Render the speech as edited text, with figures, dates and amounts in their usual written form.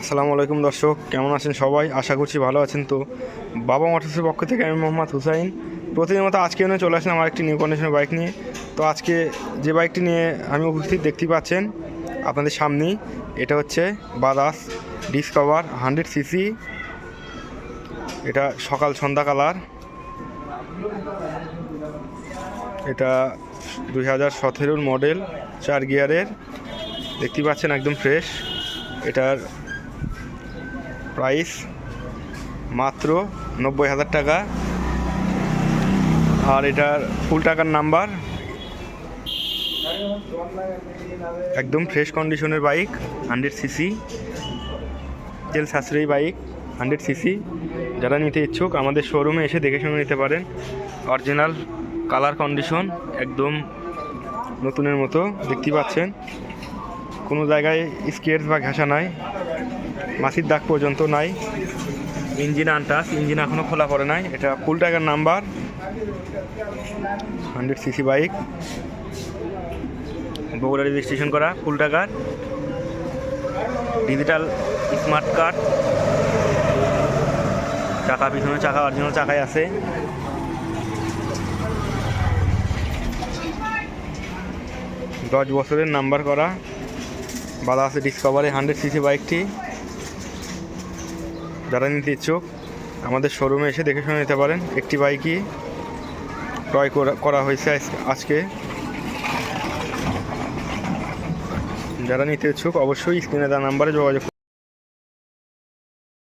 আসসালামু আলাইকুম দর্শক, কেমন আছেন সবাই? আশা করছি ভালো আছেন। তো বাবা মোটরসের পক্ষ থেকে আমি মোহাম্মদ হুসাইন প্রতিদিন মতো আজকে চলে আসলাম আমার একটি নিউ কন্ডিশনের বাইক নিয়ে। তো আজকে যে বাইকটি নিয়ে আমি উপস্থিত দেখতে পাচ্ছেন আপনাদের সামনেই, এটা হচ্ছে বাজাজ ডিসকভার 100 সিসি। এটা সকাল সন্ধ্যা কালার। এটা 2017 মডেল, 4 গিয়ারের। দেখতে পাচ্ছেন একদম ফ্রেশ। এটার প্রাইস মাত্র 90,000 টাকা। আর এটার ফুল টাকার নাম্বার। একদম ফ্রেশ কন্ডিশনের বাইক, 100 সিসি, তেল সাশ্রয়ী বাইক, 100 সিসি। যারা নিতে ইচ্ছুক আমাদের শোরুমে এসে দেখে শুনে নিতে পারেন। অরিজিনাল কালার কন্ডিশন, একদম নতুনের মতো দেখতে পাচ্ছেন। কোনো জায়গায় স্কেচ বা ঘেঁষা নাই, মাছির দাগ পর্যন্ত নাই। ইঞ্জিন আনটাচ, ইঞ্জিন এখনও খোলা পড়ে নাই। এটা ফুল টাকার number, 100 CC bike, Bogura registration করা, ফুল টাকার, ডিজিটাল স্মার্ট কার্ড। চাকা পিছনে চাকা অরিজিনাল চাকায় আছে। দশ বছরের নাম্বার করা বাজাজ ডিসকভারে 100 সিসি বাইকটি। যারা নিতে ইচ্ছুক আমাদের শোরুমে এসে দেখে শুনে নিতে পারেন। একটি বাইকই ক্রয় করা হয়েছে আজকে। যারা নিতে ইচ্ছুক অবশ্যই স্ক্রিনে দেওয়া নাম্বারে যোগাযোগ